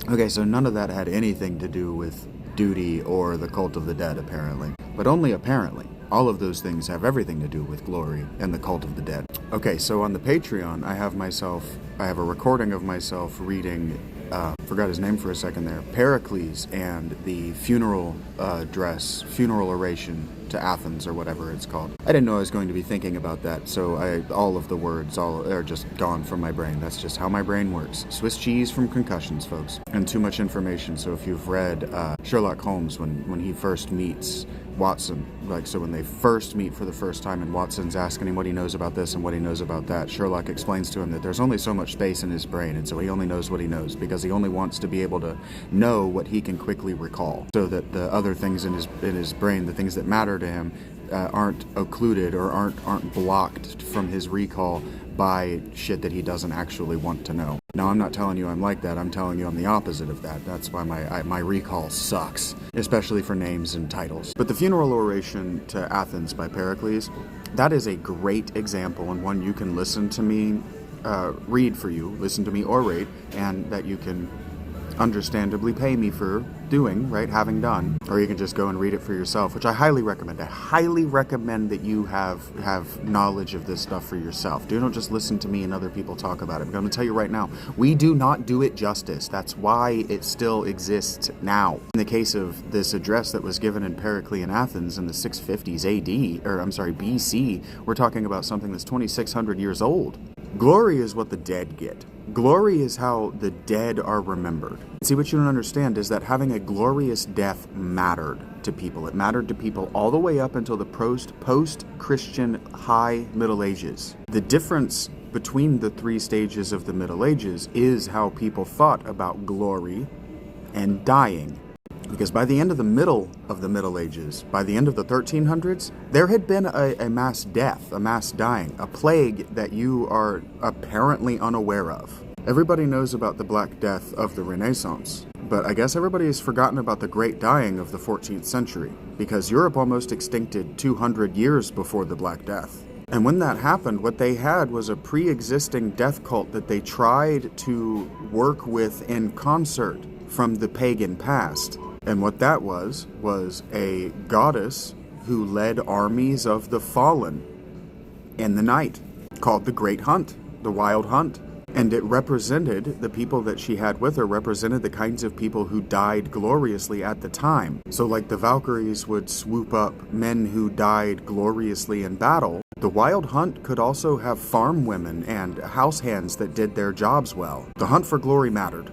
Okay, so none of that had anything to do with duty or the cult of the dead, apparently. But only apparently. All of those things have everything to do with glory and the cult of the dead. Okay, so on the Patreon, I have a recording of myself reading, forgot his name for a second there, Pericles and the funeral oration to Athens, or whatever it's called. I didn't know I was going to be thinking about that, so all of the words are just gone from my brain. That's just how my brain works. Swiss cheese from concussions, folks. And too much information, so if you've read Sherlock Holmes, when he first meets Watson, so when they first meet for the first time and Watson's asking him what he knows about this and what he knows about that, Sherlock explains to him that there's only so much space in his brain, and so he only knows what he knows because he only wants to be able to know what he can quickly recall, so that the other things in his brain, the things that matter to him, aren't occluded or aren't blocked from his recall by shit that he doesn't actually want to know. Now, I'm not telling you I'm like that. I'm telling you I'm the opposite of that. That's why my recall sucks, especially for names and titles. But the funeral oration to Athens by Pericles, that is a great example, and one you can listen to me read for you, listen to me orate, and that you can understandably pay me for doing, right, having done. Or you can just go and read it for yourself, which I highly recommend. I highly recommend that you have knowledge of this stuff for yourself. Don't just listen to me and other people talk about it. I'm going to tell you right now, we do not do it justice. That's why it still exists now. In the case of this address that was given in Periclean Athens in the 650s BC, we're talking about something that's 2,600 years old. Glory is what the dead get. Glory is how the dead are remembered. See, what you don't understand is that having a glorious death mattered to people. It mattered to people all the way up until the post-Christian high Middle Ages. The difference between the three stages of the Middle Ages is how people thought about glory and dying. Because by the end of the Middle Ages, by the end of the 1300s, there had been a mass death, a mass dying, a plague that you are apparently unaware of. Everybody knows about the Black Death of the Renaissance, but I guess everybody has forgotten about the Great Dying of the 14th century, because Europe almost extincted 200 years before the Black Death. And when that happened, what they had was a pre-existing death cult that they tried to work with in concert from the pagan past. And what that was a goddess who led armies of the fallen in the night, called the Great Hunt, the Wild Hunt. And it represented, the people that she had with her represented the kinds of people who died gloriously at the time. So like the Valkyries would swoop up men who died gloriously in battle, the Wild Hunt could also have farm women and house hands that did their jobs well. The hunt for glory mattered.